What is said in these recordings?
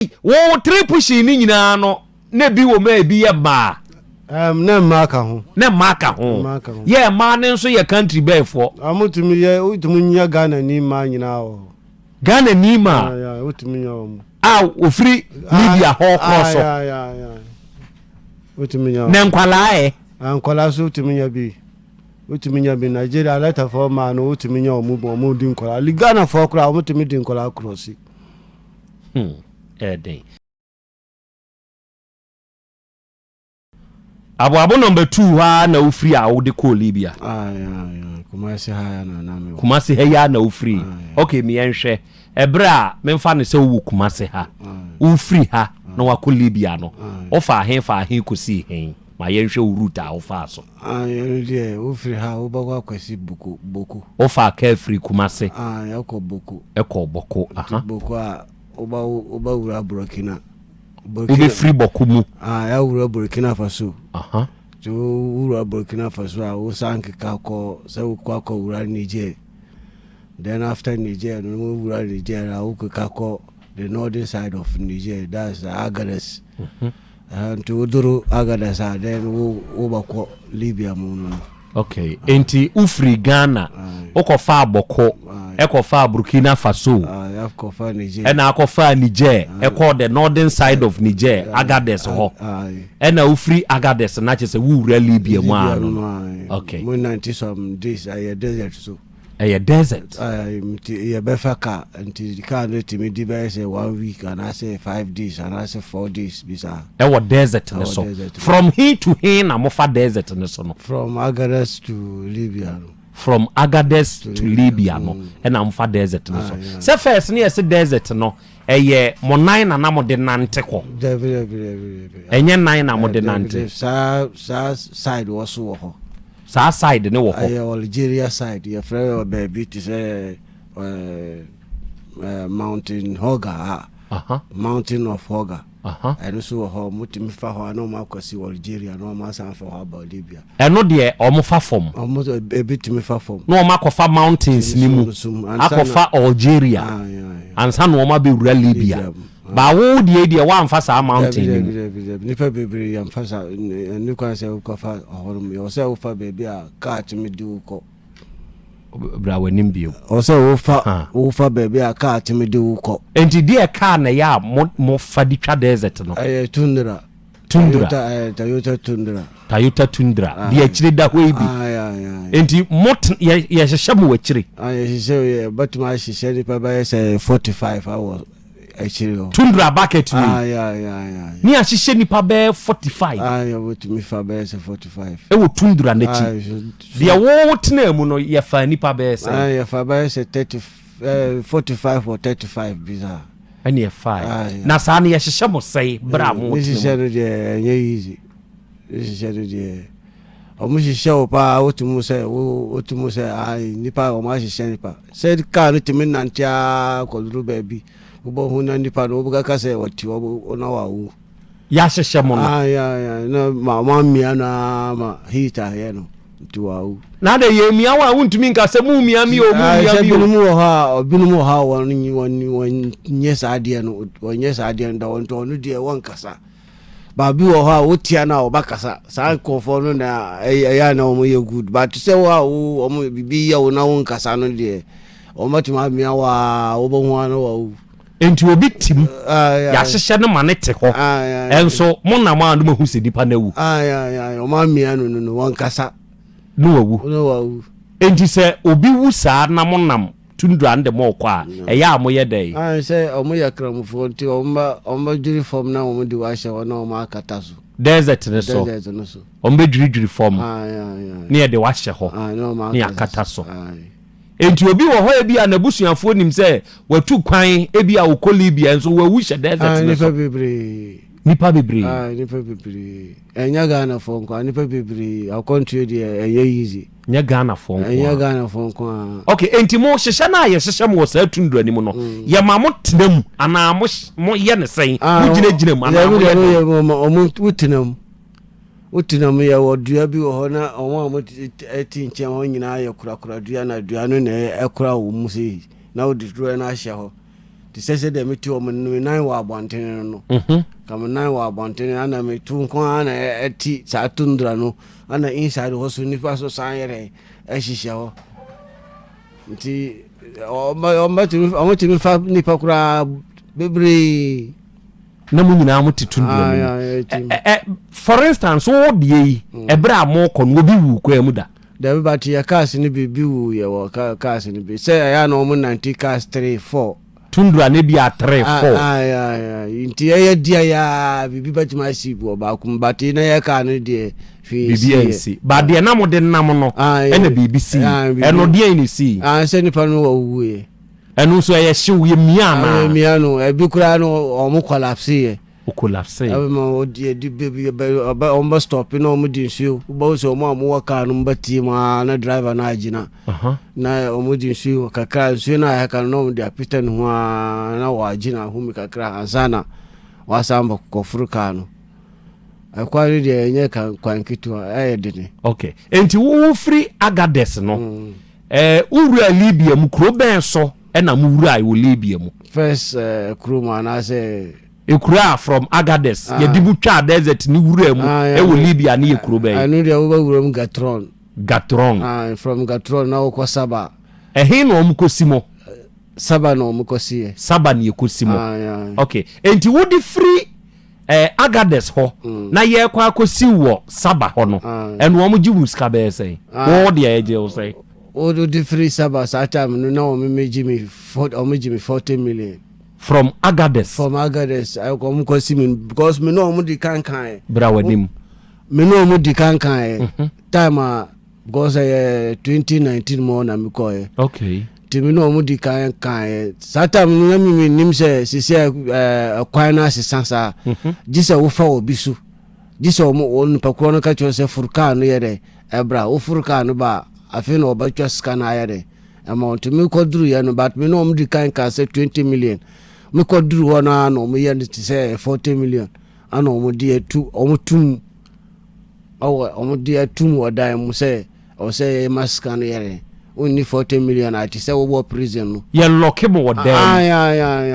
wo three pushing ni nyina no na bi wo ma bi ye ba na maka ho ye ma ne nso ye country be fo amutumi ye utumi nya Ghana ni ma nyina o Ghana ni ma ya utumi nya o ofri Libya ho cross ya utumi nya na nkwala so utumi nya bi Nigeria letter for man utumi nya o mu di nkwala Ghana for kra utumi di nkwala cross den Abu number 2 ha na ufri a wo de ko Libya. Kumasi ha na me. Kumasi ha ya na ufri. Okay, mi enhwe. Ebra me mfa ne se wo Kumasi ha. Ufri ha na wa ko Libya no. Ofa ahen ko si hen. Ma yenhwe wo route a ofa so. Ye ufri ha wo bagwa kwesi boko. Ofa ka free Kumasi. Yako boko. Eko boko. Boko a oba wura Burkina. Ube free bokumu ya wura Burkina Faso to wura Burkina Faso a wo sank ka ko se wo kwa wura Niger. Then after Niger no wura Niger a wo ka ko the northern side of Niger, that's Agadez. And to duru Agadez then wo bako Libya mu. Okay, enti ufri Ghana okofa boko ekofa Burkina Faso akofa Niger ena akofa Niger eko the northern side of Niger Agadez ho ena ufri Agadez na chese wura Libya mu ano. Okay, mo 90 some days a desert so a desert ya befaka until the car let me di by say 1 week and I say 5 days and I say 4 days bisa e what desert ne so from here to here na mo fa desert ne so no from Agadez to Libya from Agadez to Libya no e na mo fa desert ne so se first ne yes desert no eye mo nine na mo de nante ko enye nine na mo de nante sa side was so ho sa side ne wo ho Algeria side your friend baby to say mountain Hoga mountain of Hoga and so ho mutimi fa ho na ma kwasi Algeria no ma san fa ho about Libya eno de o mo fa form o mo e bitimi fa form no ma ko fa mountains ni mu akofa Algeria ansa no ma be wura Libya ba wo de wa amfa sa mountain ni fa bebre ya amfa sa ni kwa se ko fa horum yo se wo fa bebre a ka timi di ko bra wanim bio o se wo fa bebre a ka timi di ko enti de ka na ya mo fa di twa desert no Tundra Toyota Tundra di akire da ho bi enti mot ya hyehyɛ mo akire ya hyehyɛ but ma hyehyɛ ni pa ba say 45 hours Tundra bucket ni ni a hyehyɛ nipa be 45 ya what me fa be say 45 e wo Tundra na chi dia wo tena mu no ya fa nipa be say ya fa be say 45 or 35 bizarre ani e 5 na sa na ya hyehyɛ mo sai bra mo hyehyɛ no de easy hyehyɛ no de o mo hyehyɛ o pa o tumu say ai nipa o ma hyehyɛ nipa say ka no timi nantia koduru baby ubo huna nipa no buga ka say wati o na wa wu ya hyehyɛ mo no ya na ma mia na ma hita ye no tu wa wu na de ye mia wa wuntumi nka se mu mia mi o mu mia mi o binu mu ha won nyesa ade no won nyesa ade no won to no de won kasa ba bi wo ha wo tia na wo bakasa sa konfo no na ya na o ye good but say wo mo bibi ya wo na won kasa no de o matima mia wa wo bo ho na wa enti obi tim ya hyehyɛ no ma ne te ho enso mo na ma ando mahu se dipa na wu o ma mia no won kasa no wawu enti se obi wu saa na mo nam Tundra ande mo kwa eya amoye dey say omoye kramfo nti omba juri form na omo di wa hye ona omo akata so desert ne so omba juri form ne ye de wa hye ho ne akata so enti obi wo ho ebi anabusuafo nim se watu kwan ebi a wo Libya enso wawu hye desert ne so nipa bebre enya Ghana fo nko nipa bebre akontu de easy nya Ghana fo nko okay enti mo hyehyɛ na ye hyehyɛ mo sa Tundra ni mo no ye ma mo tenam ana mo ye ne sen mo gina mu ana mo utinam ya wodua bi wo na omo eti nche ho nyina ye kura dua na dua no na ekura wo mu sei na odidro na ahye ho ti sese de meti o mun nan wa abantene no kam nan wa abantene ana metu nko ana eti sa tundra no ana inside ho so nipa so san yere ehihia ho nti o ti mi fa nipa kura bebre na mu nyina mo titundra no for instance wo de yi ebra mo ko no bi wu ko amu da da ba ti ya cars ni bi wu ye wo cars ni bi say ya no mo 90 cars 3 4 tundra ne bi a 3 4 inti ya dia ya bibi ba ti ma si bo ba kum ba ti na ya ka no de BBNC ba de na mo de nam no na BBC eno de ni si se ni pa no wo ye enu so ye hye ye mia na mia no e bi kura no o mo collapse ye o collapse e ma o di baby o mo stop no mo di nsuo bo so mo wa ka no mbati ma na driver na agina na o mo di nsuo kakra nsuo na ya ka no mo di apita no na wa agina hu mi kakra ansana wa samba ko furuka no akwari de nye kan kwankitu ayedene okay enti wo free Agades no uru Libya mu kro ben so na mu uru ai wo Libya mu first kro ma na say ekura from Agades ye dibu twa desert ni uru mu wo Libya ni ekuro ben anu de wo uru mu Gatron from Gatron na wo ko Saba he no mu kosimo Saba no mu kosie Saba ni ekosimo okay enti wo di free Agades ho na ye kwa akosi wo Saba ho no eno omo jibu ska be say wo de eje wo say o do the free Saba sa time no na omo meji me 40 million from Agades I come kosi me because me no omo di kankan bra wadim me no omo di kankan time because 2019 mo na me ko okay timi no mu di kan satam na mi nim se sisi kwan na sesansa gise wo fa obisu gise wo on pakro no ka cho se furka no yere ebra wo furka no ba afi no ba cho scan ayere amount mi ko duru ye no but mi no mu di kan se 20 million mi ko duru wo na no mu ye ti se 40 million ana mu di 2 o tum o mu di 2 wo dai mu se o se mascan yere only 40 million at say wo prison no ye lock him wo dem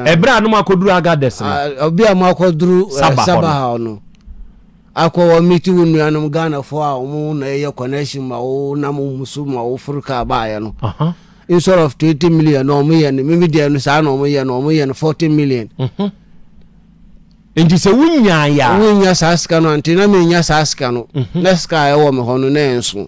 ebra no makoduru Agades no obi amakoduru Saba ha no akwa meet wonu anum Ghana fo a wo na ye connection ma wo na mo musu ma wo furka ba ya no instead of 20 million no mo ye no me dia no sa no mo ye no 40 million enti se wunya saska no antina me nya saska no na ska e wo me ho no na enso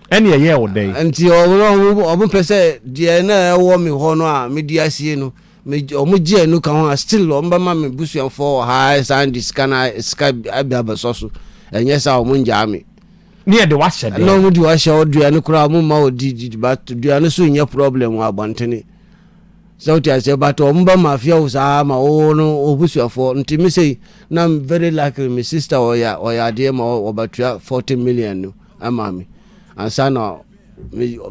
ene ye wo dey enti obo pese de na wo me ho no a me di asie no me omo gi anu ka ho still o mba ma me busuanfo ha sand ska abia soso enye sa omo nja me ne de wa hye dey no mo di wa hye odua no kura mo ma odi but dua no so nya problem wa abantene so ti ase but o mba mafia usa ma o no obusuanfo nti me say na very likely my sister oya de ma obatua 40 million no amami ansana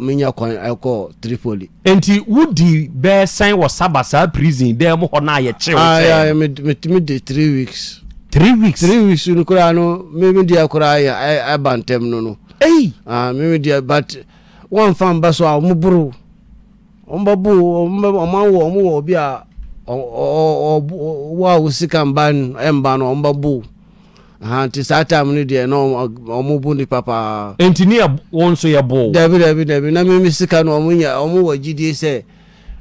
minya kwan eko Tripoli enti wudi be sign wo Saba sa prison dem ho na ye chew me de 3 weeks 3 weeks no kura no me dia kura ya abantem no me dia but one fan baso a muburu ombabu omawo obi a wa usika mban emba no ombabu anti satam ni de no omubu ni papa engineer wonso ye bo David na me sika no omu wagidie se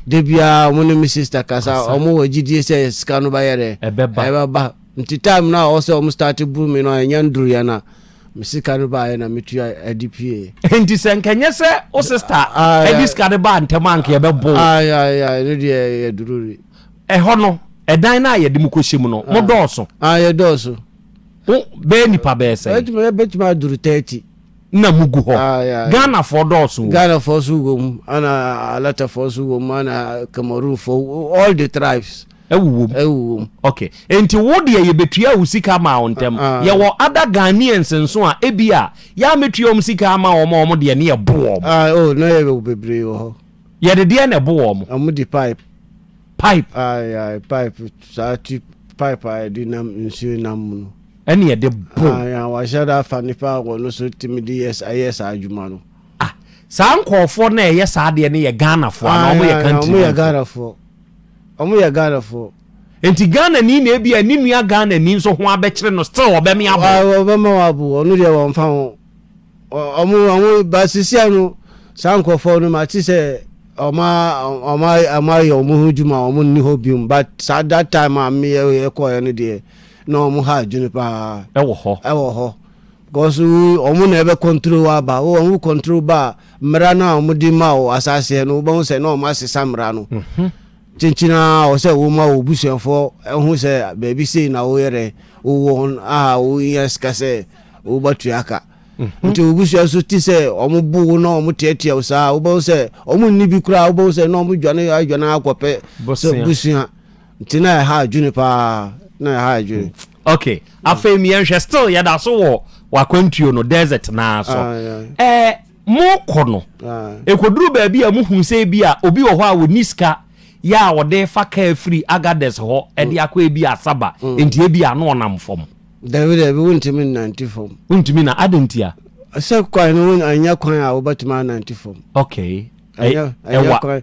debia omu ni mi sister kasa omu wagidie se sika no ba yere ebeba nti time na o se omu start bu mi no anyanduru ya na mi sika no ba ye na metua adpa enti se nkenye se o sister ediska de ba ntemanke ye bebo ni de ye dururi ho no edan na ye de mu kohyem no mo dooso ye dooso be nipa be say betima duru 30 na mugu ho Ghana for dooso Ghana for sugum ana alata for sugum ana Cameroon for all the tribes ewu okay enti wo de ye betua usika ma ontem ye wo other Ghanaians nso a ebia ya metua musika ma omo de ne ye bo no ye bebre ho ye de ne bo omo di pipe pipe sa pipe I dinam nsu nam no ene ye de bo wa shada fanipa wo no so timidi yes adwuma no sa nkofo na ye sa de ne ye Ghana fo na omo ye country omo ye Ghana fo omo ya Ghana for enti Ghana ni na bia ni nua Ghana ni so ho abekere no still obemi abo obema wabo onu de won fa ho omo basisia no sankofo no ma ti se oma yo mu hujuma omo ni hobium but at that time am ye ko ye no de no omo ha adwene pa ewo ho because omo na ebe control aba omo control ba mra na omo di ma o asase no bo se no omo asesa mra no chinchina o se wo ma obusuafo ehun se baby say na wo yere wo wo yes ka se wo batuaka nti obusua so ti se omo bu no omo tietia o sa wo bo se omo ni bi kura wo bo se no omo dwane akope so busua nti na ha adwene pa na ha adwene okay afa mi enhwe still ya da so wo wakwantuo no desert na so mo kono ekoduru ba bia mo hu se bia obi wo ho a wo niska ya wode fa ka free agades ho e de akwa bi asaba enti e bia no onam fom David wuntimi 90 fom wuntimi na adentia asa kwa no anya kwan a wobatima 90 fom okay ewa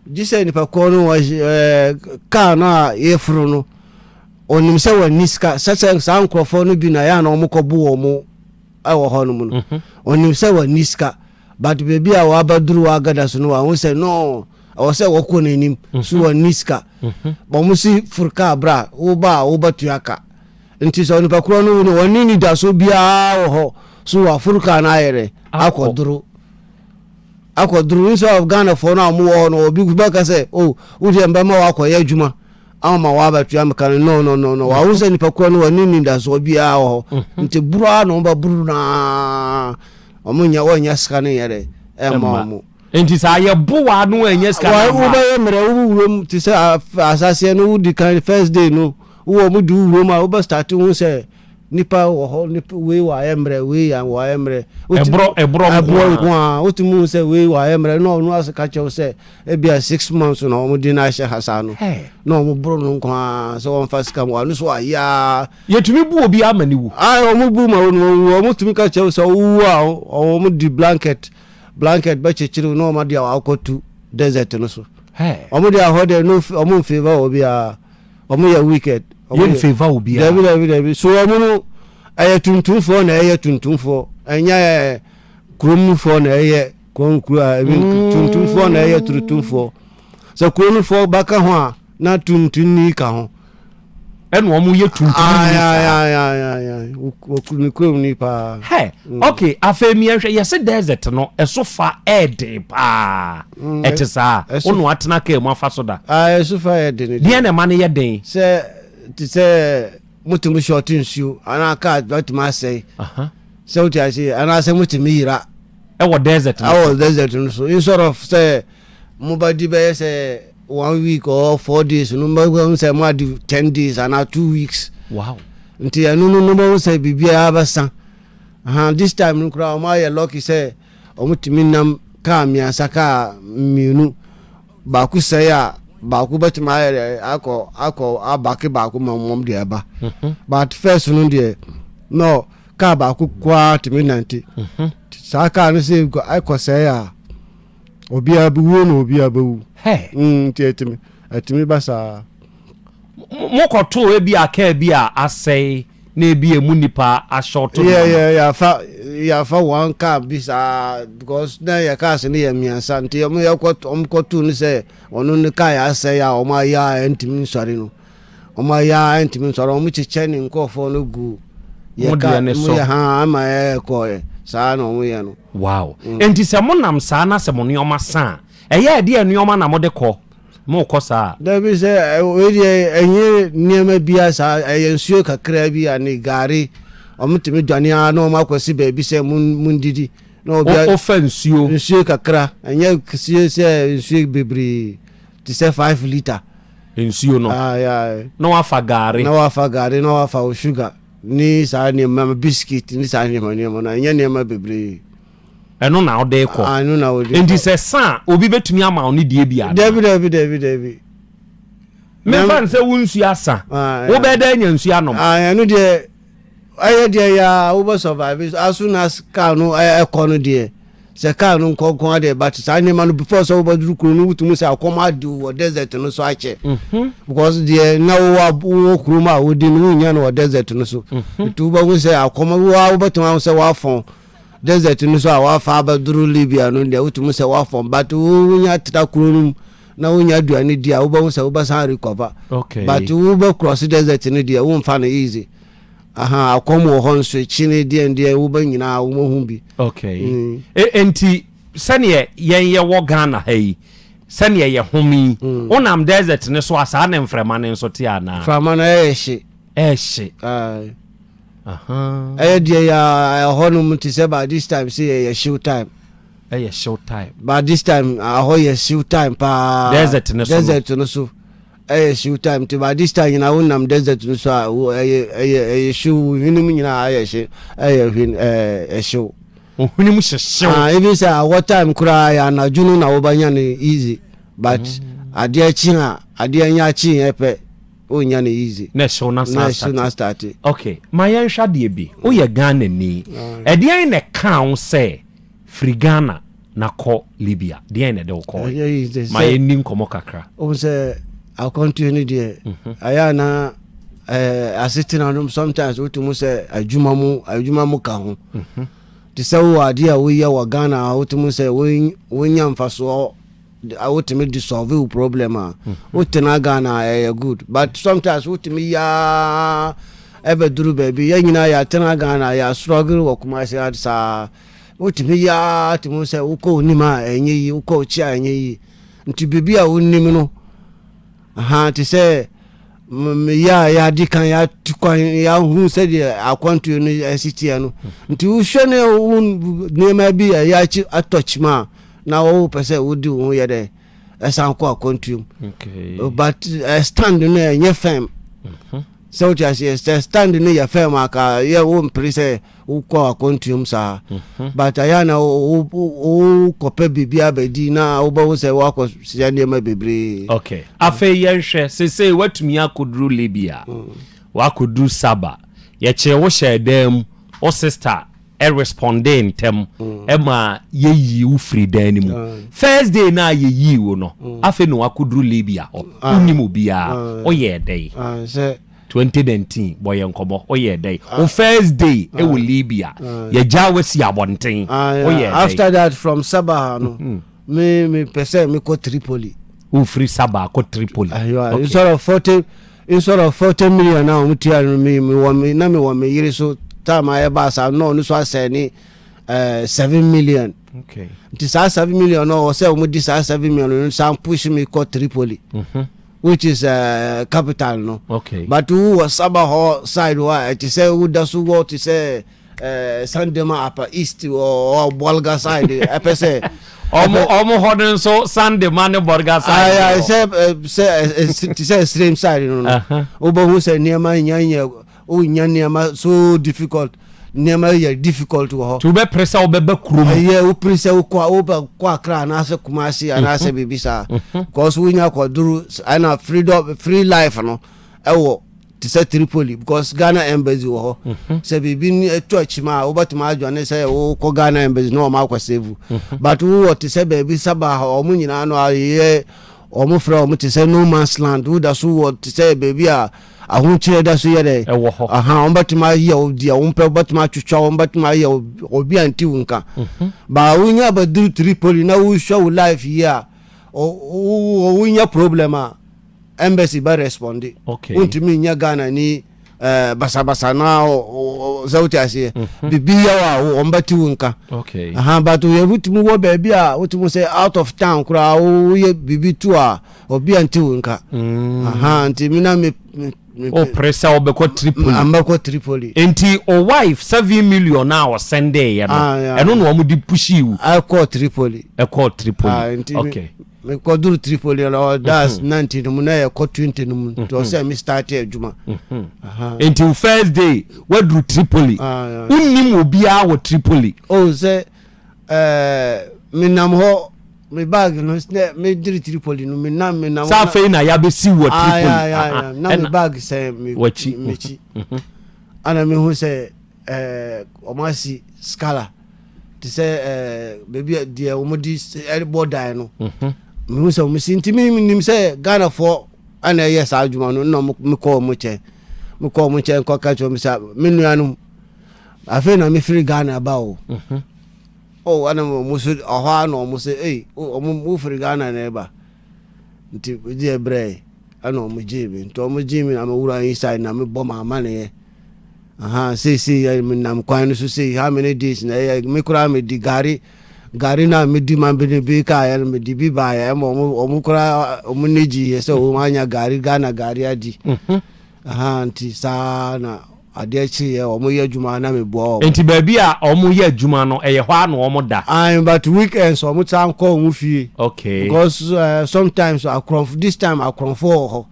jise ni pa ko no ka na yefru no onim se wa niska sa nkrofo no bi na ya na omokobu omo awo ho no mu no onim se wa niska but baby a wa baduru agada so no wa won se no o se wo ko nanim so wa niska bo mu si furka bra wo ba tuaka nti so ni pa kro no no woni ni da so bia wo ho so wa furka na ayere akoduru so of Ghana for na mu wo no obi ba ka se wo de mba ma wa koye adwuma ama wa ba tuam kan no wa won se ni pa kro no woni ni da so bia wo ho nti buru no ba buru na omunya wonya ska ne yere emamu enti sa ye bowa no enya ska na wo ba ye mere wo wurom ti se asase no wo di kan first day no wo mu du wurom a wo ba start won se nipa wo ho nipa we wa ye mere we ya wa ye mere ebro kwa wo ti mu se we wa ye mere no asaka che wo se e bia 6 months no wo di na she hasano no mo bro no kwa so won fasika mo anu so aya yetumi bu obi amani wu wo mu bu ma wo mu tumi ka che wo so wo mu di blanket ba chichiru no ma dia wa kotu desert no so omo dia ho de no omo favor obi a omo ya wicked omo favor obi a David so omo no aye tuntumfo na aye tuntumfo anya kromfo na aye konkru a tuntumfo na aye turutumfo so kromfo baka ho a na tuntunni ka ho enu omo ye tuntunni ya okuni kromni pa okay afemi ehwe yese desert no eso fa ede pa etisa onu atena ka mu afa so da eso fa ede ne die na ma ne ye den se mutum short nsuo ana ka batima sei se uti asi ana se mutum yira wo desert no so instead of say mubadi be say 1 week or 4 days no ma say ma 10 days and 2 weeks wow nti anu no ma say bibia abasa this time no kra ma ye lucky say omutimi nam ka miasa ka mienu ba ku say a ba ku batima akọ abake ba ku mom de aba but first no de no ka ba ku kwa timi 90 saka no say akọ say a obi abu no obi abu atimi basa mokoto e bia ka bia asai na ebi emu nipa ashoto ya fa one car bisa because na ya ka se ne ya miansa nti omo ya kotu ni se onu ni ka ya asai ya omo ya entimi nsori no omo ya entimi nsori omo chiche ni nkofo no gu ya ka mo ya ha ama ya ko sa na omo ya no wow enti se monam sa na se moni oma sa eye de anuoma na mode ko mo ko sa da bi se we de enye niema bia sa ensuo kakra bi ani gari omutimi dwane a na ma kwasi ba bi se mundidi na obi nsuo kakra enye ksie se nsuo bebri ti se 5 liter nsuo no ya na wa fa gari na wa fa sugar ni sa ni ma biscuit ni sa ni ma na enye niema bebri eno na ode ko anu na ode enti se sa obi betumi ama oni die bia David me fan se wunsu asa wo be da nya nsu anom anu de aye de ya wo be survive as soon as ka no e ko no de se car no kon ade but sa ne man before so obaduru kuro no wutumu se akoma do wo desert no so ache because the na wo kuro ma wo di no nya no desert no so tu ba wo se akoma wo beton se wa fon desert no so wa fa abaduru Libya no de wutumu se wa fon but wo nya tita kuro no na wo nya aduane dia wo ba wo se wo ba san recover but wo ba cross desert no dia wo mfa no easy akomo ho nso chine die wo ba nyina wo hu bi enti sane ye wo Ghana hai sane ye homi onam desert ne so asa na mframa ne nso te ana frama na ehye die ya honum ti se by this time say ye show time show time but this time ye show time pa desert no so show time to by this time na wonam desert no so show hinum nyina show ohunum hyehyew even say what time kura ya na junu na wobanya ne easy but ade achi nya achi epe onya ne easy na show na start okay my yanhwa de bi o ye Ghana ni ede an ne kan say free Ghana na ko Libya de an de ko my ni nkomo kakra o say I continue there aya na assisting on sometimes we to say adwuma mu ka ho ti say wo ade a wo ye wa Ghana wo to say wo nya mfaso awotimi dissolve problem wo tena Ghana good but sometimes wotimi ya ever duru baby ya nyina ya tena Ghana ya struggle wo kuma say sa wotimi ya timo say wo ko nima enye yi wo ko chi enye yi nti bibi a wonim no ti say ya di kan ya tukwan ya hu say de akwantu no city no nti wo hwe ne nema bi ya chi atouch ma na wo pese wo di wo ye de esanko akwantu but stand no ye fam so just stand no ye fam aka ye wo mprise wo kwa akwantu sa but ayana wo kope bibia bedi na wo ba wo se wo akọ sia ne ma bebre okay afa ye hwe se watumi akoduru Libya wakoduru Saba ye che wo shedam o sister responding tem ema yeyi u free dan mu first day na yeyi wo no afa no wakoduru Libya unimu bia o ye dey 2019 boy enkomo o ye dey o first day e wo Libya ye jawasi abonten o ye after that from Sabah no me pese me ko Tripoli u free Sabah ko Tripoli instead of 40 million now mutia me wo me yiri so time I ba sa no so aseni 7 million okay this 7 million no say we dis 7 million some push me ko Tripoli which is capital no okay but who was Sabah side why it say who does what to say Sandema upper east or Bolga side I say omo hodden so Sandema ne Bolga side I say same side no obo who say niema nyanya o nyanya so difficult niema ya difficult wo to be pressure obebe krum o pressure o kwa Accra na ase Kumasi na ase bibisa because we nya koduru ana free life no ewo to say Tripoli because Ghana embassy wo say bibi ni church ma obatuma adwane say o ko Ghana embassy no ma kwa save but wo to say baby Sabah o mu nyina no aye o mu fra o mu to say no man's land wo da so wo to say baby a ahunchire da so yede ombatuma ye odia ompe batuma twetwa ombatuma ye obi anti wunka ba wunya badu Tripoli na wo show life here o wunya problema embassy ba respond untimi nya Ghana ni basabasa na zauti asie bibiya wa ombati wunka but we wutumu wo baby a wutumu say out of town kura wo ye bibi tu a obi anti wunka ntimi na me o pressure obeko Tripoli ambako Tripoli enti o wife 7 million now Sunday ya no eno no omudi pushi wu I call Tripoli okay me ko duru Tripoli no that's 19 mu na ya ko 20 mu to say me start adwuma enti first day we duru Tripoli unnim obi a wo Tripoli o say me nam ho me bag no me diri Tripoli no me nam sa fe na ya be si wo Tripoli na me bag say me mechi ana me hu say o ma si scala te say baby dear omodi border no me so me sinti me nim say Ghana for ana yes adwuma no me call mo che ko ka cho me say me nuanu afi na me free Ghana ba o oh ana mo so oha no mo say mo free Ghana na ba nti je bre ana mo jimi nto mo jimi na me wura inside na me bo ma mane say me nam kwan so say how many days na me kura me di gari na me di man be ka ya me di bi ba ya mo kura mo neji so o anya gari Ghana gari adi nti sa na ade chi ya o mo ye adwuma na me bo nti ba bi a o mo ye adwuma no eye hwa na o mo da but weekends o mo tan ko mo fie okay because sometimes this time akron for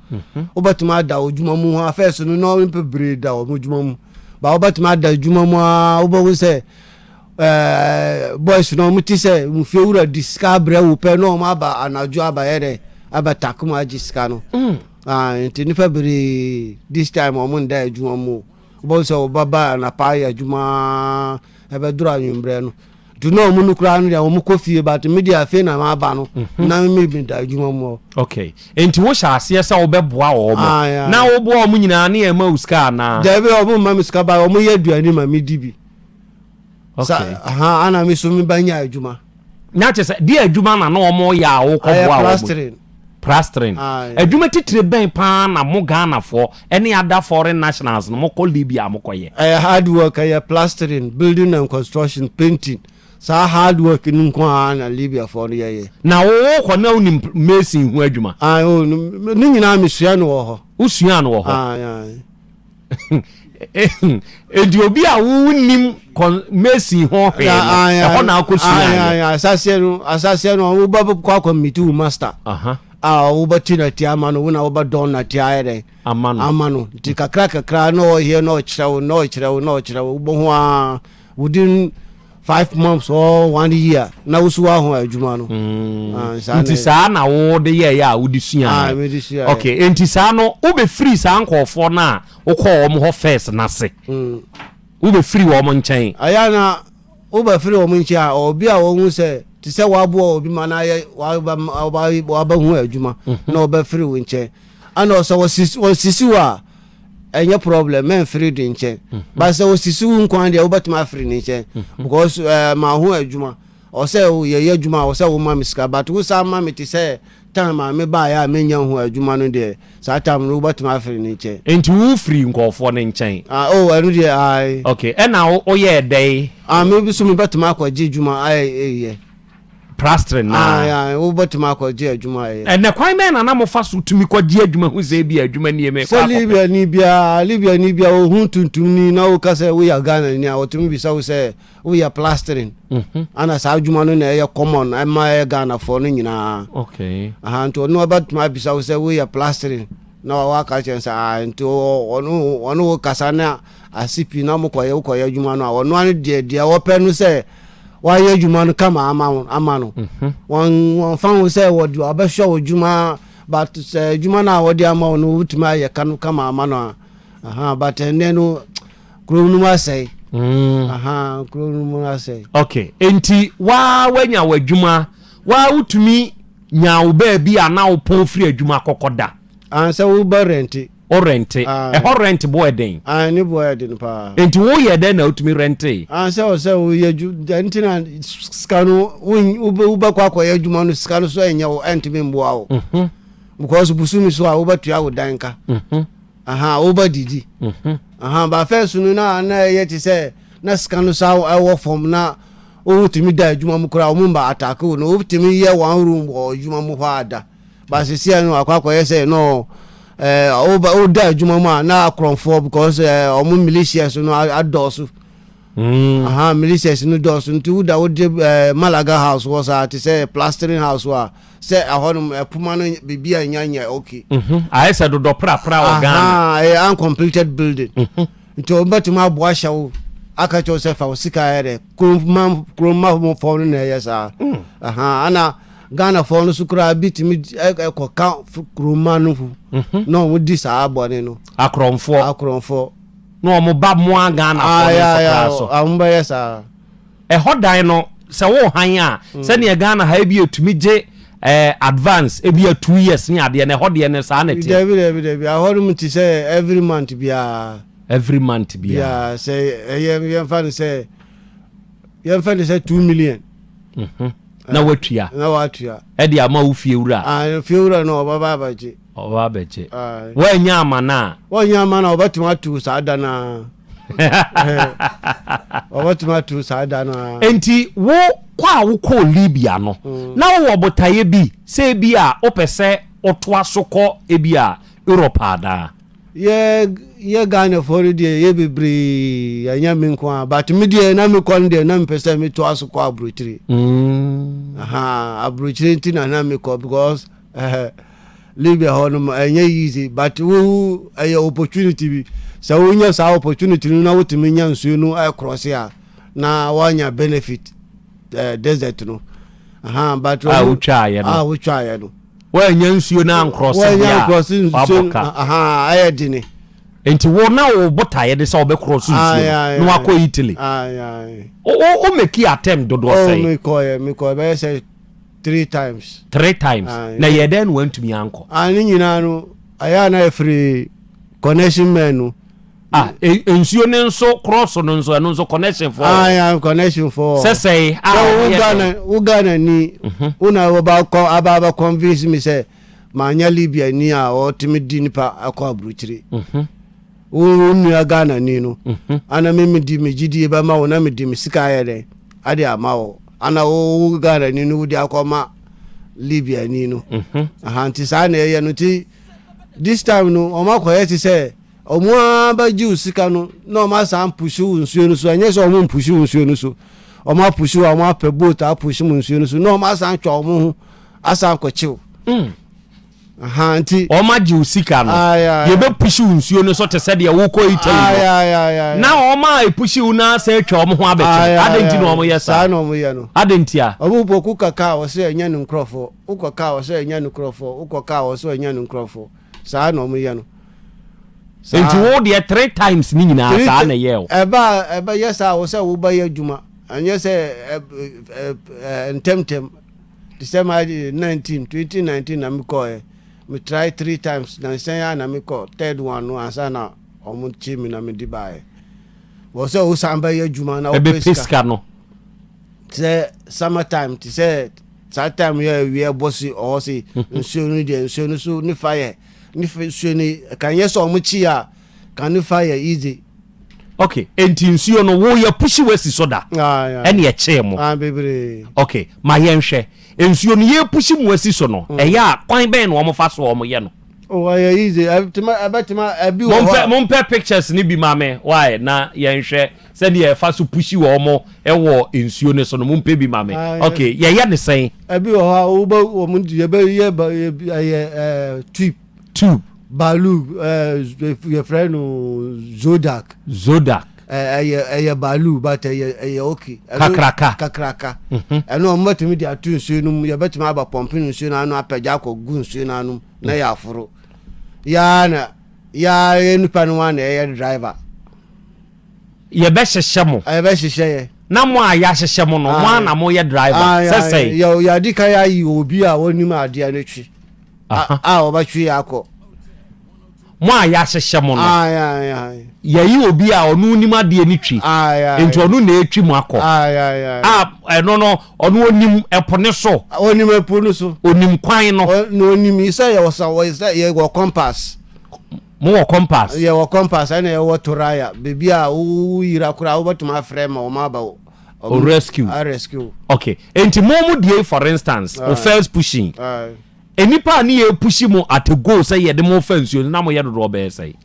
o batuma da adwuma mu ha first no pebre da o mo adwuma mu ba o batuma da adwuma mu o bo say boys no muti say mu fie wura discover wo pe no ma ba anajo aba yere aba takuma agiska no nti ni February this time o mo da adwuma mu bo so baba na pa ya adwuma ebe dura anwumbre no do no mu nukura no ya o mu kofie but media fe na ma ba no na me bi da adwuma mu okay enti wo sha ase esa wo beboa wo mo na wo bo o mu nyina na e ma uska na da be o mu ma uska ba o mu ye aduani ma me dibi okay ana me so me banya adwuma na che se di adwuma na o mo ya wo ko boa wo plastering adwuma titire ben pa na mo Ghana for any other foreign nationals no mo ko Libya mo ko ye hard work plastering building and construction painting sa hard work ni nko na Libya for ye na wo ko na unim mason hu adwuma ni nyina mesua no wo ho usua no wo ho edi obi a wo nim mason ho he e ho na akosua asase no wo baba kwa meet master wo batina ti amano wona wo ba don na ti ayere amano ti kakra no here no chirewo bo ho within 5 months or 1 year na usuwa ho adwuma no nti saa na wo de ye ya wo disua okay enti saa no wo be free saa nkofo na wo ko wo ho first na se wo be free wo mo nchen aya na wo be free wo mo nchen a obi a wo hu se ti se wa bo obi mana ye wa ba hu adwuma na wo be free wo nchen ana so wo sisi wa any problem men free din nchen ba se wo sisi wo nkwan de wo batuma free ni nchen because ma hu adwuma o se wo ye adwuma o se wo ma miska but wo sa ma ti se time me ba ya menya hu adwuma no de sa time wo batuma free ni nchen enti wo free nkofo ni nchen anu de ai okay na o ye dey me bi so me batuma akwaje adwuma ai plastering na wo batuma akwaje adwuma ai na kwan me na mo fa so tumi kwaje adwuma hu ze bi adwuma ni me kwa Libya ni bia o hu tuntum ni na wo ka se wo ya Ghana ni a wo tumi bi sa wo se wo ya plastering ana sa adwuma no na ye common ama ye Ghana for no nyina okay nto no batuma bi sa wo se wo ya plastering na wa ka chensa nto ono kasa na asipi na mo kwa ye adwuma no a ono an de wo pe no se wa ye adwuma no kama ama no won fan wo se wo de obehwe adwuma but adwuma na wo de ama no utuma ye kanu kama ama no but no kronu asai kronu asai okay enti wa wanya wadwuma wa utumi nya wo ba bi ana wo pon free adwuma kokoda ansa wo ba renti o renti ho rent boy den ni boy den pa enti wo ye den na utumi renti ansa wo ye ntina skanu wo ba kwa ye adwuma no skanu so enya wo entimi mboa wo because busumi so a wo batua wo danka wo ba didi ba first no na ye ti se na skanu sa wo form na o timi da adwuma mu kura o mu ba attack no o timi ye one room o adwuma mu ho ada ba sisi no akwa ye se no o da adwuma mu na akronfo because o mu militias no adosu militias no dosu nti da wo de Malaga house was at say plastering house wa say ahonum puma no bibia nyanya okay I said do pra o Ghana uncompleted building nti o batuma aboa wo aka cho se fa osika ere kroma mo fo no na yesa ana Ghana for no sukura bitimi ko ka kroma no fu no wo di sa abone no akronfo no mo ba mo Ghana for no sukura so amba yesa hodan no se wo han a se ne Ghana ha bi etumi je advance e bi 2 years ni ade na hode ne sa na ti David ahorum ti say every month bia say yem fan say 2 million na watua e de ama wo fiewura fiewura no baba baje wa nya amana obatuma tu sada na obatuma tu sada na enti wo kwa wo ko Libya no na wo botaye bi se bi a opese otoa sokọ ebi a Europe ada ye Ghana for the ye bibri anya me nko but me die na me kon de na me pese me to asokọ abrochiri abrochiri ntina na me ko because Libya honum anya easy but wo opportunity bi so wo nya sa opportunity na wo timi nya nsuo no cross ya na wanya benefit desert no but wo twa ye no wa nya nsuo na cross ya ayedini enti wo na wo botaye de se wo be cross nsuo no akọ Italy o make attempt dodo say me ko be say 3 times na ye den want to me anko ani nyina no aya na free connection menu nsuo ne nso cross no nso connection for connection for say Uganda ni una aba convince me say manya Libya ni a otimi di nipa akọ abrochiri unu Ghana ni no ana me di me gidi ba ma wona me di me sika ayede ade amawo ana Uganda ni no di akoma Libya ni no nti sa na ye no ti this time no o ma koye ti say omo ba ji sika no no ma san pushu nsuo no so anye so omo pushu nsuo no so o ma pushu o ma pe boat a pushu nsuo no so no ma san twa omo asan kwachiw nti o ma ji sika no ye be pushu nsuo no so te se de wo ko Italy na o ma pushu na se twa omo ho abeche adenti no omo yesa na omo ye no adenti a obo poku kaka wo se anya no nkrofo ukoka wo se anya no nkrofo ukoka wo se anya no nkrofo sa na omo ye no enti wo de 3 times ni nyina sa na ye o eba yesa wo se wo ba ye adwuma anya se temtem December 2019 na me call me try 3 times na say na me call third one no answer na omo chimi na me di bae wo se wo samba ye adwuma na wo peska no say summer time ti say that time we bossy or say nsuo no so ni fire ni nsuo ni kan yes omo chi a kan ni fire easy okay enti nsuo no wo ya pushi wesi soda ene ye che mo bebre okay ma ye nhwe nsuo no ye pushi mu wesi so no eya kwan ben no omo fa so omo ye no ya easy abatima abi mo mpe pictures ni bi mame why na ye nhwe se ne ye fa so pushi wo omo ewo nsuo ne so no mo mpe bi mame okay ye ne sen abi wo ha wo ba wo mo ye ba ye tube balu your friend Zodak balu but okay kakraka eno matimi dia tu nsuo no ye betima aba pompe nsuo na anu apaja ko gu nsuo na anu na ya aforo ya enipa no wan ye driver ye be hyehye ye na mo aya hyehye mo no mo na mo ye driver sese ya dika ya yi obi a wonim ade anetwi obachwi akọ mo aya hyehye mo no yi obi a onu nim ade ni twi enti onu na etwi mo akọ no onu onim epone so onim epone so onim kwan no onim isa ye go compass mo wo compass ye wo compass ana ye wo toraya bebi a wo yira kura wo batuma frame o ma ba o rescue okay enti mo die for instance o first pushing enipa ni ye pushi mo at a go say ye de mo fancy na mo ye do be say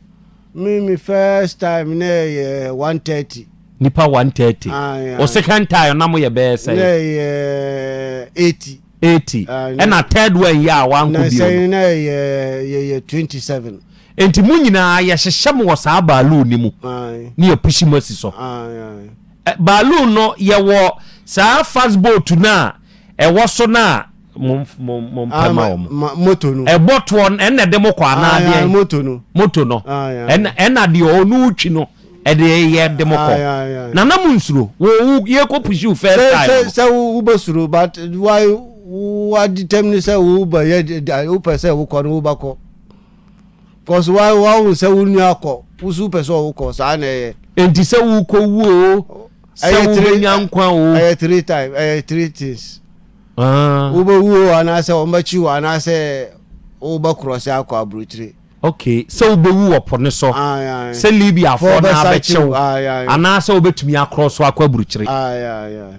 me first time na ye 130 nipa 130 o second time na mo ye be say 80 and a third one ya wan ko bi na ye 27 enti mu nyina ye hyehye mo sa baalu ni mu ni ye pushi mo si so baalu no ye wo sa fast boat na e wo so na moto no boat one enne de mo kwa na de moto no enne de onu twi no e de demoko na na munsuro wo ye ko push you first time say wo basuro but why what determine say wo ba ye wo person wo ko no wo ba ko cause why wo say wo nu akọ wo su person wo ko sa na ye enti say wo ko wo say wo nyankwa wo 3 times 3 things wo ba wo ana say o ma chi wo ana say wo ba cross akọ abrochire. Okay, so be wu opone so. Se Libya for na be chew. Ana se obetumi across so akwa buruchire.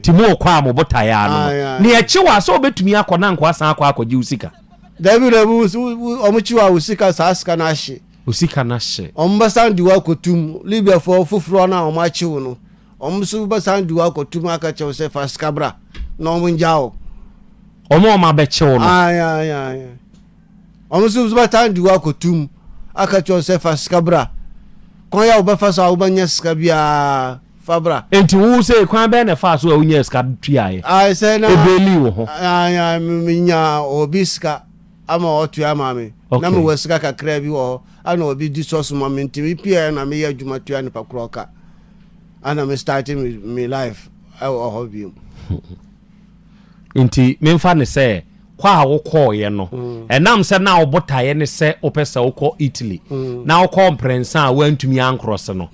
Ti mo kwa mo bota ya no. Ne e chewa so obetumi akọ na nkwa san akwa akọji usika. David omuchiwa usika sa aska na hye. Usika na hye. Ombasan diwa kotum Libya for fufuro na omachiwo no. Omsu basan diwa kotum aka chew se fast cabra. No munjao. Omo ma be chew no. Omsu basan diwa kotum aka chew se fast cabra. Kon ya obafa so obanya ska bia fabra. Enti wo se kwan be na fa so a unya ska tuae. I say na ebeli wo ho. Minya obiska ama otu ama me. Na me wesika kakra bi wo ana obi di source moment mi pia na me ya adwuma tua ne pakroka. Ana me starting me life o hobby. Enti me mfa ne se kwa wo call ye no enam se na obotaye ne se opesa wo call Italy na wo call prensa a wantumi ancross no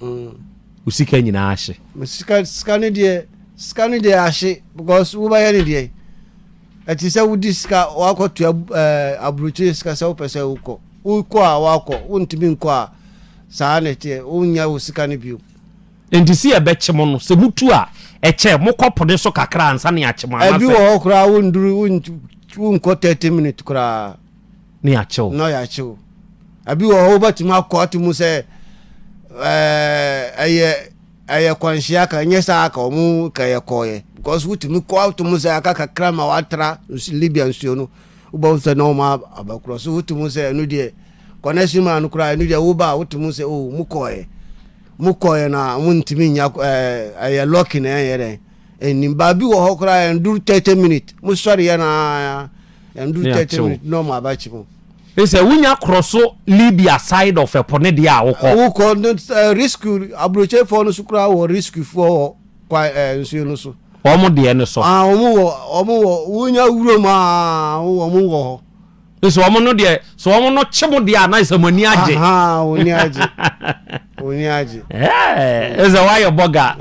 usika nyina ahye scan de ahye because wo ba ye ne de ati se wo diska wakotu abruchi ska se opesa wo ko a wako wontumi nko a saa ne te wonya wo sika ne bio enti si e be chemo no se mutu a eche mo kopode so kakra ansa ne achemo anase abi wo kra wo nduru unko 30 minutes kra ni acho no ya acho abi wo obatuma akoti mu se aye kwanhia ka nyesa aka omu ka ye koye because wutumi ko out mu se aka kakra ma watra Libya nsuo no uba se no ma abakro so wutumu se no de connection ma no kra no de wo ba wutumu se o mu koye na muntimi nya aye locking na yere enim ba bi wo hokra endur 30 minutes mu sorry ya na endur 30 minutes no ma ba chimu ese wunya crosso Libya side of epone dia awoko rescue abroche for no sukra wo rescue for kwa nsuo no so omo de ne so omo wunya wuro ma omo wo ese omo no de so omo no chemo de na ise mani age oni age ese why your boga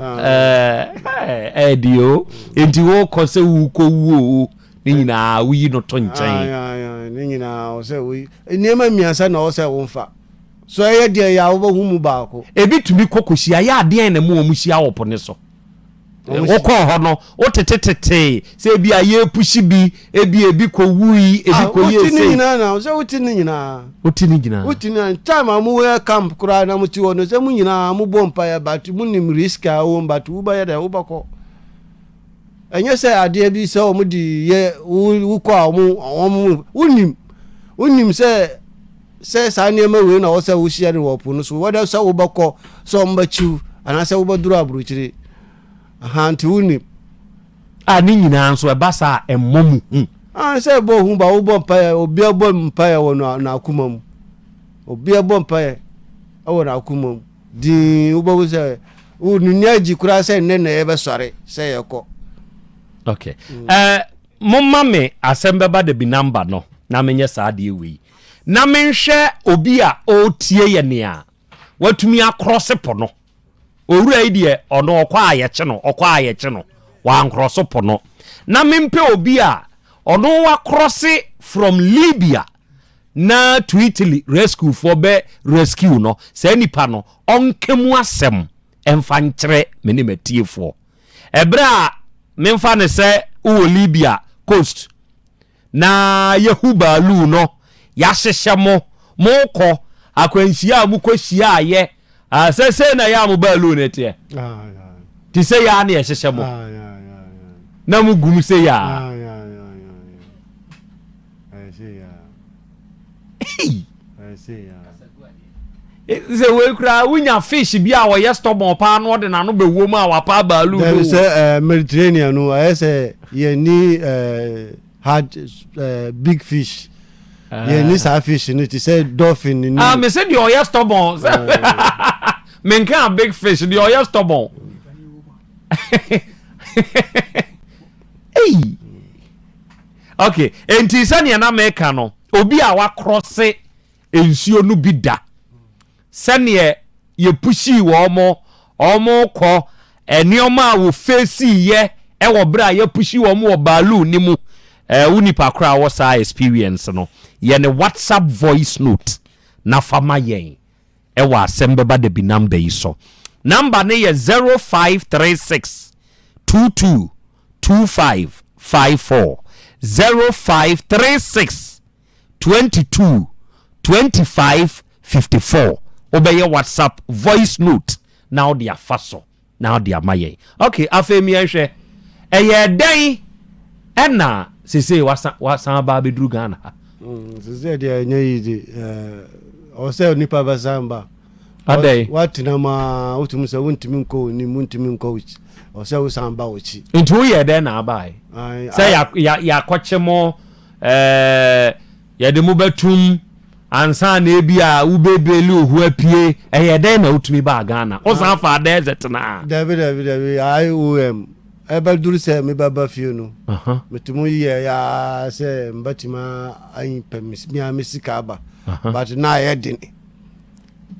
dio enti wo ko se wu ko wu ni nyina wi no to nchen ni nyina o se wi niema miasa na o se wo mfa so ye de ya wo hu mu ba ko ebi tumi kokosia ya de na mu omusia wo pone so wo ko ho no o tetetete se bi aye pushi bi ebi ko wui ebi ko ye se utini na o se utini nyina time amu we camp kura na mu ti wo no se mu nyina mu bompa ya but mu nim risk a wo but wo ba ya da wo ba ko enye se ade bi se o mu di ye wo ko a mu unim se sa niema we na o se wo share wo pu no so wada se wo ba ko so mbachiu ana se wo ba duru abruchiri hanti unim ni nyina nso e basa emmomu se bo hu ba wo bo mpa obi abo mpa wo na akuma mu obi abo mpa wo na akuma mu di wo bo se wo nunya ji kura se ne na ye be sore se ye ko. Okay. Momma me asembe ba de bi number no na menye saade wi. Na menhwe obi a o tie ye ne a watumi across po no. Owura idie ono okwa ayeche no wa ancross po no. Na mempe obi a ono wa cross from Libya na to Italy rescue for be rescue no. Se nipa no onkemu asem emfa nkyere meni matiefo. Ebra memfa ne se uwo Libya coast na Yahuba lu no ya hyehye mo ko akwanhia mu kwahia aye se na ya mo ba lu ne te ti se ya na hyehye mo na mu gum se ya se we kra wunya fish bi a wo yestobon pa no de na no be wo mu a wa pa ba lu do se Mediterranean no say ye ni hard big fish ye ni sa fish ni ti say dolphin ni me say the yestobon menka big fish the oil stubborn hey okay enti sane na meka no obi a wa cross ensuo no bi da sane ye pushi wo omo ko enioma wo face ye e wo bra ye pushi wo mo balu ni mu unipa kra wo sa experience no ye ne WhatsApp voice note na fama yen e wa asem beba de bi number yi so number ne ye 0536 22 2554 0536 22 2554 obey WhatsApp voice note now they are faso now they are maye okay afemi ehwe eye dan ena sese wasan ba bedru Ghana sese dia nyeyi o se nipa basamba adai watina ma utumu se wuntimi nko ni muntimi nko o se usamba ochi ntu ye den na abai say ya kwachemo ya de mu betum ansa na ebia ubebeli ohu apie eye den na utumi ba Ghana o san fa desert na David IOM ebaduru se me baba fie no metumu ye ya se mbatima ayin permis mi amesika aba but na yedini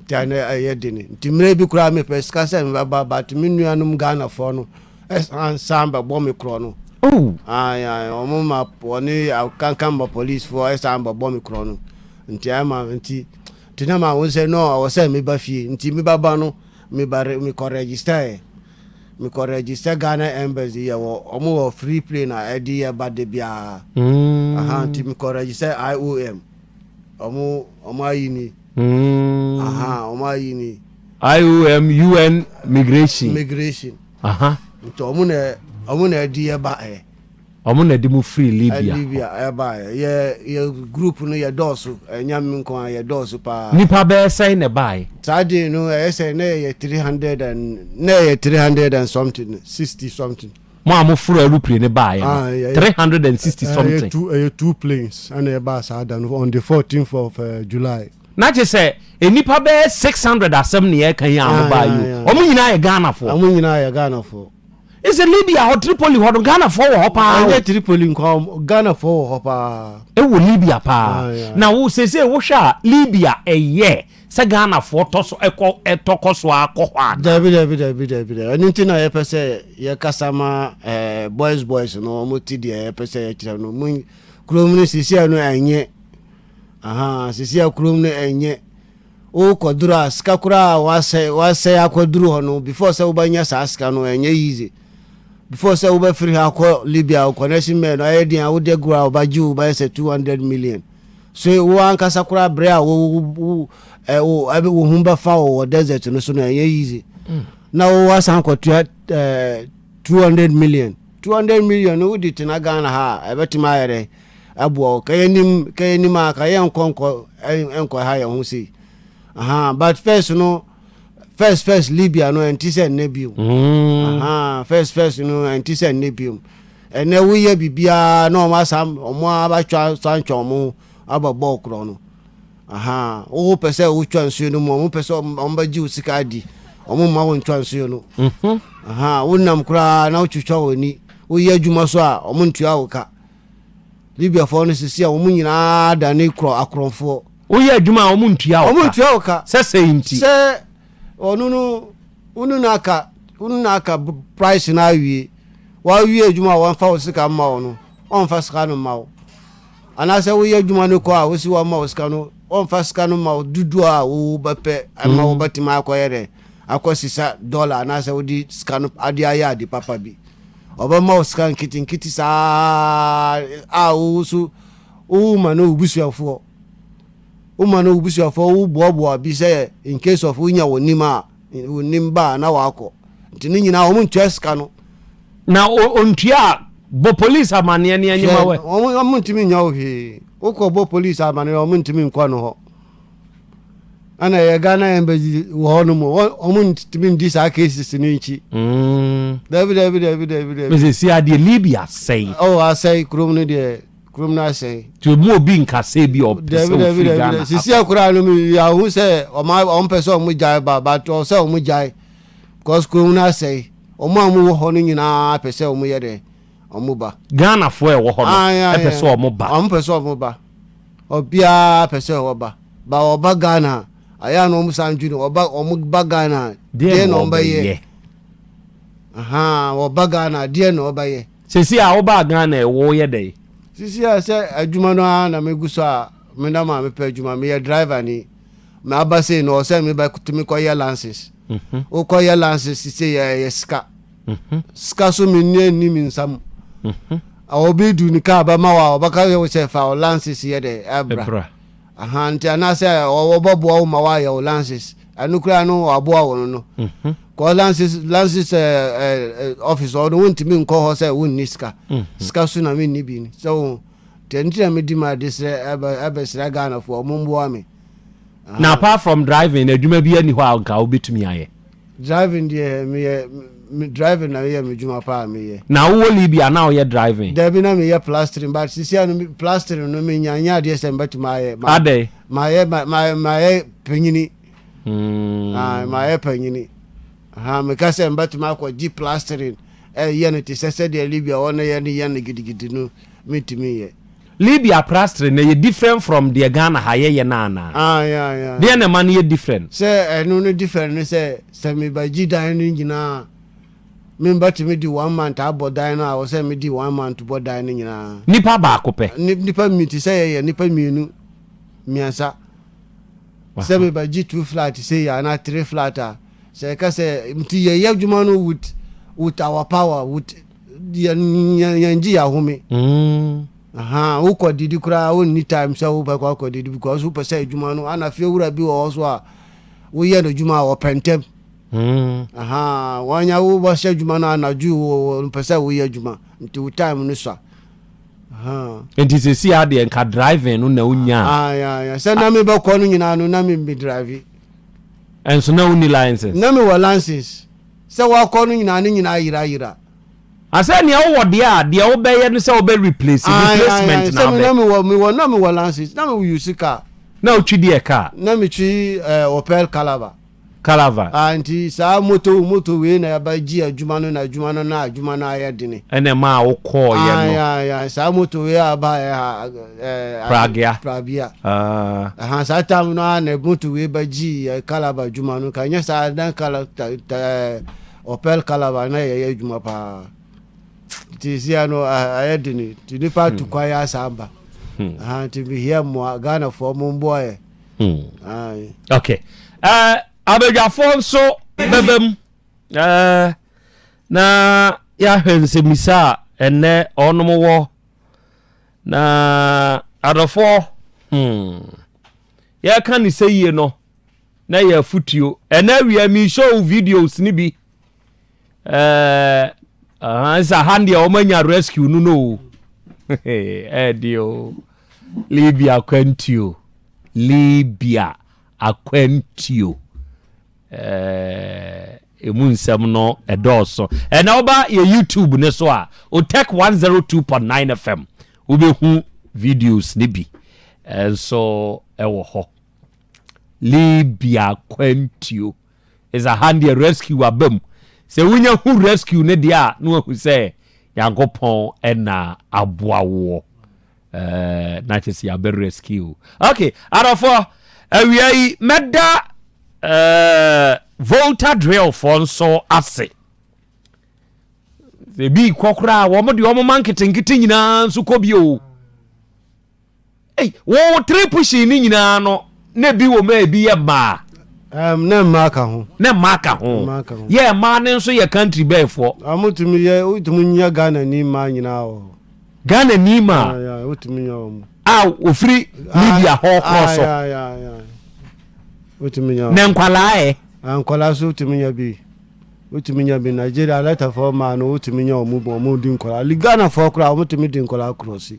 tane yedini timre bi kura me pesika se me baba but me nuanum Ghana fo no ansamba bo me kro no ay omuma poni akankan ba police for ansamba bo me kro no nti ama nti tinama won se no o se me ba fie nti me baba no me ko register Ghana embassy ya omo free play na edi ya bade bia nti me ko register IOM omo ayini omo ayini IOM UN migration nti omo na edi ya ba omo na di mu free Libya ba ye group no ye dosu nyam nko ye dosu pa nipa be say ne bai tade no say na ye 300 and something 60 something mo amofuro aeroplane ne bai 360 something two planes and e ba sa dan on the 14th of July na je say nipa be 600 asem ne ye kan ya mo bai yo omo nyina ye Ghana for Is a Libya or Tripoli or Ghana for Hopa? Tripoli Ghana for Hopa. It will Libya pa. Now who says Washa Libya a year? Say Ghana for Tosso Echo a Tokoswa Koha. David. And until I ever say Yakasama boys no mutidi ever say no moon Krumni Sisia no anye. Sisia Krumni anye. O Kodura Skakura was say Akodru no before Saubanya Saska no anye easy. Before say we free akọ Libya connection men idea wo de gura obaju by say 200 million so wo ankasa kura brea wo abi wo humba fa wo desert no so no easy now was anko 200 million wo dit na Ghana ha ebetima yere abuo kayenim aka yenkonko enko ha ye hu si but first Libya no antisen nebium first no antisen nebium ene wo ye bibia no ma sam omo abatwa sancho mo ababo kro no o pese wo twansuo no mo pese ombaji usika di omo ma wo twansuo no wonnam kra na utwutwa woni wo ye adwuma so a omo ntua wo ka Libya for no sisi a omo nyina da ne kro akronfo wo ye adwuma a omo ntua wo ka se inti se unu naka price na wi wa wi adwuma wa fa osika ma wo no on fa sika no ma wo ana se wo ye adwuma no ko a wo si wa ma osika no on fa sika no ma wo dudu a wo bepe ama wo batima akoyere akosisa dollar ana se wo di sika no ade aya di papa bi oba ma osika nkiti sa a wo su o ma no busuafo umano ubusuafo ubobo bi say in case of unya wonima wonimba na wako ntini nyina wo muntu ska no na ontua bo police amane ne anyima we wo ntimi nya wo he ukọ bo police amane wo ntimi nkwa no ho ana ye Ghana embassy wo no mo wo ntimi ndi sa cases ni nchi David me say ade Libya say I say krom no de Krum na say. To mo bi nkase bi o pese. Sisi akura no mi ya hu say o ma on pese o mu jai ba to say o mu jai. Because krum na say o ma mu wo ho no nyina pese o mu ye de o mu ba. Ghana fo e wo ho no e pese o mu ba. O mu pese o mu ba. Obia pese o ba. Ba o ba Ghana. Aya no mu sanju no o mu ba Ghana. De no ba ye. Aha, o ba Ghana de no ba ye. Sisi a wo ba Ghana e wo ye de. Sisi a se adwuma no na me guso a me na ma me pa adwuma me ye driver ni. Me abase no se me ba kutumi ko ye lances. O ko ye lances sisi ye ska. Ska so me ni mi nsam. A obi du ni ka ba ma wa obaka ye se fa o lances ye de ebra. Aha nti ana se o bobo o ma wa ye o lances. Anukura no aboa wo no. Ko lances office or won't me nko ho say won niska. Ska so na me ni bi ni. So tenti me di ma this abesra Ghana for mombo me. Now apart from driving, adwuma bi ani ho a nka obetumi aye. Driving there me driving na ye me dwuma pa me ye. Na wo Libya na wo ye driving. There be na me ye plastering but sisi no plastering no me nyanya de sem betuma ye. Ade. My penyini. My penyini. Me ka say mbatuma kwa G plastering ye no ti se de Libya ona ye ne gidigidi no mitimi ye. Libya plastering na ye different from the Ghana haye na na. Yeah. There na man ye different. Say no different no say me ba G dan no nyina. Me mbatimi di 1 month abodan no a wo say me di 1 month bodan no nyina. Nipa ba ko pe. Nipa miti say ye nipa mienu miansa. Say me ba G 2 flat say ya na 3 flat. Say ka say mti ye adwuma no with our power with yanji ya home. Aha uko didi kura woni time say wo ba ko didi because wo pese adwuma no ana fie wura bi wo so a wo ye no adwuma wo pentem. Aha wanya wo ba sha adwuma no anaju wo pese wo ye adwuma nti time no so. Aha enti se si ade enka driving no na unya. Yeah. Say na me ba ko no nyina no na me be drive. And so now ni licenses. Na me wa licenses. Se wa ko no nyina yira. Asa ni wo de a de wo be ye no se wo be replacement na be. Na me wa licenses. Na me use car. Na o twidi e car. Na me twi Opel Calabar. Anti sa moto we na ba ji adwuma no na adwuma no ayedene. Ene ma wo call ye no. Yeah. Sa moto we aba Prabia. Aha sa tam no na moto we ba ji Calabar adwuma no ka nya sa dan Opel Calabar na ye adwuma pa. Ti sia no ayedene ti ni pa to kwaya samba. Ti be here mo Ghana for mo boy. Okay. Abejafo so bebem na ya hwense misa ene onomo wo na adofo ya kan ni seye no na ya futuo ene wi mi show videos ni bi sa hande o manya rescue no dio Libya akwantuo emu nsem no edoso na oba ye YouTube ne so a o tech 102.9 FM wo be hu videos ne bi so ewo ho Libya akwantuo is a handy rescue abam se wunya hu rescue ne dia no hu se yankopon na aboawo na chesi ya be rescue. Okay, arafo awiai meda Volta drill for so ase the bi kwokra wo mo de wo manketenkete nyina nso kobio wo trip pushi ni nyina no na bi wo ma bi ye ma na maka ho ye ma ne nso ye country be for amutumi ye utumi nya Ghana ni ma nyina o Ghana ni ma utumi nya o ofri Libya ho cross utumi nya na nkwala so utumi nya bi Nigeria letter for man utumi nya o mu di nkwala Ghana for kra utumi di nkwala cross